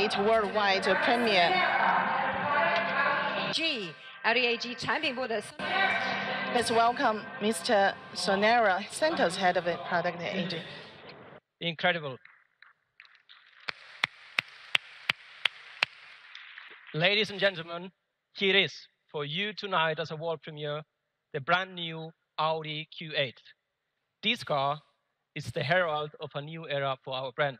Q8 worldwide premiere. G Audi AG 产品部的 Let's welcome Mr. Sonera Santos, head of product at AG. Incredible. Ladies and gentlemen, here it is for you tonight as a world premiere, the brand new Audi Q8. This car is the herald of a new era for our brand.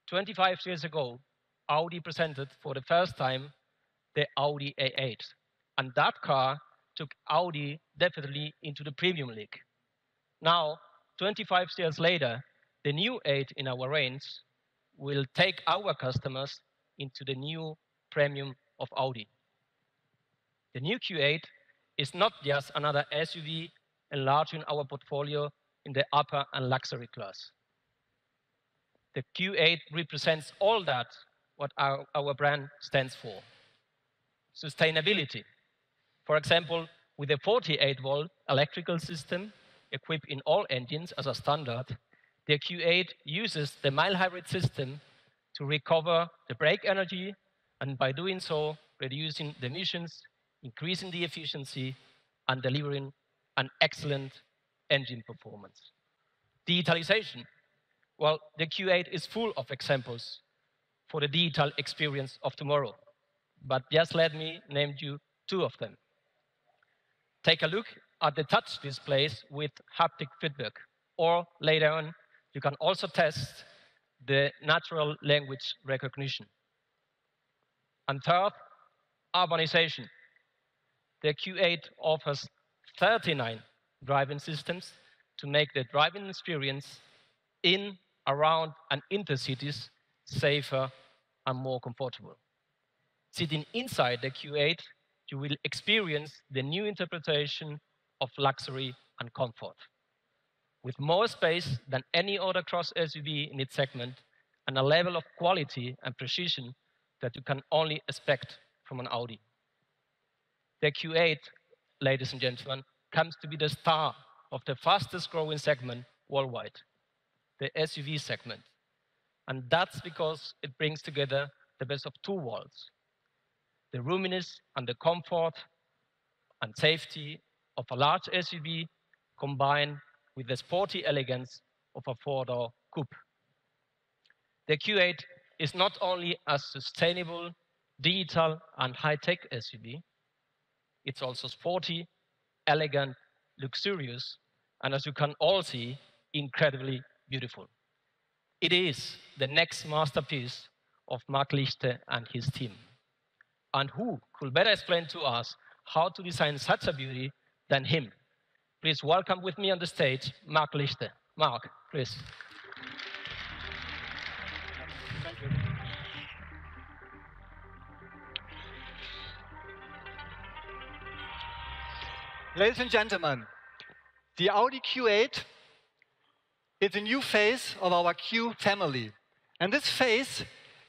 25 years ago, Audi presented for the first time the Audi A8. And that car took Audi definitely into the premium league. Now, 25 years later, the new 8 in our range will take our customers into the new premium of Audi. The new Q8 is not just another SUV enlarging our portfolio in the upper and luxury class. The Q8 represents all that what our brand stands for. Sustainability. For example, with a 48-volt electrical system equipped in all engines as a standard, the Q8 uses the mild hybrid system to recover the brake energy, and by doing so, reducing the emissions, increasing the efficiency, and delivering an excellent engine performance. Digitalization. Well, the Q8 is full of examples for the digital experience of tomorrow. But just let me name you two of them. Take a look at the touch displays with haptic feedback, or later on, you can also test the natural language recognition. And third, urbanization. The Q8 offers 39 driving systems to make the driving experience in, around, and intercities safer and more comfortable. Sitting inside the Q8, you will experience the new interpretation of luxury and comfort. With more space than any other cross SUV in its segment, and a level of quality and precision that you can only expect from an Audi. The Q8, ladies and gentlemen, comes to be the star of the fastest growing segment worldwide, the SUV segment. And that's because it brings together the best of two worlds: the roominess and the comfort and safety of a large SUV combined with the sporty elegance of a four-door coupe. The Q8 is not only a sustainable, digital, and high-tech SUV, it's also sporty, elegant, luxurious, and as you can all see, incredibly beautiful. It is the next masterpiece of Marc Lichte and his team. And who could better explain to us how to design such a beauty than him? Please welcome with me on the stage, Marc Lichte. Marc, please. Thank you. Ladies and gentlemen, the Audi Q8 is a new phase of our Q family. And this phase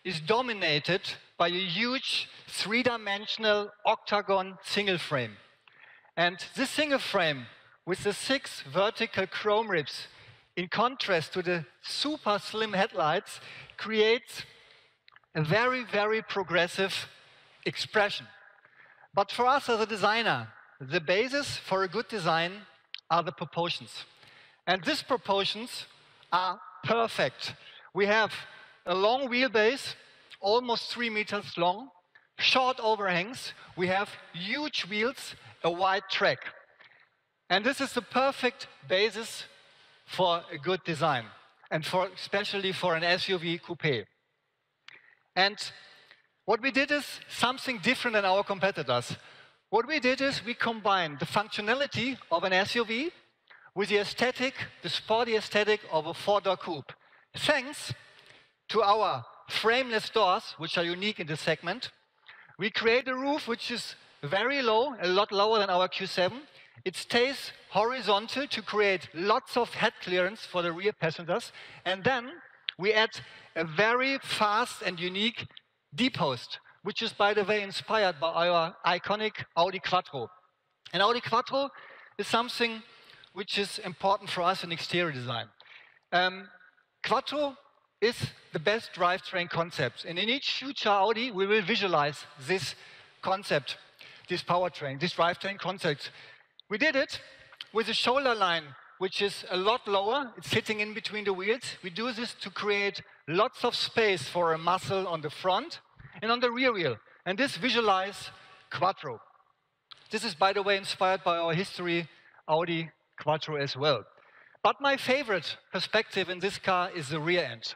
is dominated by a huge three-dimensional octagon single frame. And this single frame, with the 6 vertical chrome ribs, in contrast to the super slim headlights, creates a very, very progressive expression. But for us as a designer, the basis for a good design are the proportions. And these proportions are perfect. We have a long wheelbase, almost 3 meters long, short overhangs. We have huge wheels, a wide track. And this is the perfect basis for a good design, and especially for an SUV coupe. And what we did is something different than our competitors. What we did is we combined the functionality of an SUV with the aesthetic, the sporty aesthetic of a four-door coupe. Thanks to our frameless doors, which are unique in this segment, we create a roof which is very low, a lot lower than our Q7. It stays horizontal to create lots of head clearance for the rear passengers. And then we add a very fast and unique D-post, which is, by the way, inspired by our iconic Audi Quattro. And Audi Quattro is something which is important for us in exterior design. Quattro is the best drivetrain concept. And in each future Audi, we will visualize this concept, this powertrain, this drivetrain concept. We did it with a shoulder line, which is a lot lower. It's sitting in between the wheels. We do this to create lots of space for a muscle on the front and on the rear wheel. And this visualize Quattro. This is, by the way, inspired by our history, Audi Quattro as well. But my favorite perspective in this car is the rear end.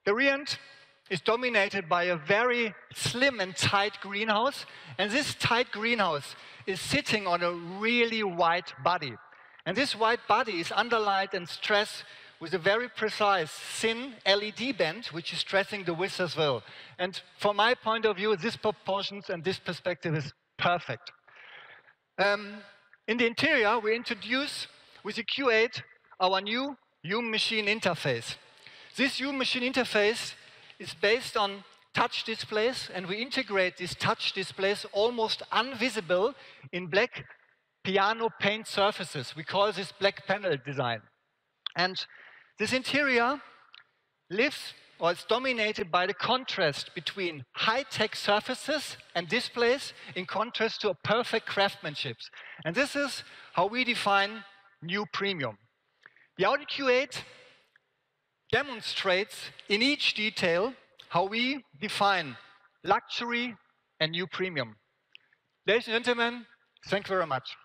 The rear end is dominated by a very slim and tight greenhouse, and this tight greenhouse is sitting on a really wide body. And this wide body is underlined and stressed with a very precise, thin LED band, which is stressing the width as well. And from my point of view, this proportions and this perspective is perfect. In the interior, we introduce with the Q8 our new human-machine interface. This human-machine interface is based on touch displays, and we integrate these touch displays almost invisible in black piano paint surfaces. We call this black panel design. And this interior lives, or it's dominated by the contrast between high-tech surfaces and displays in contrast to a perfect craftsmanship. And this is how we define new premium. The Audi Q8 demonstrates in each detail how we define luxury and new premium. Ladies and gentlemen, thank you very much.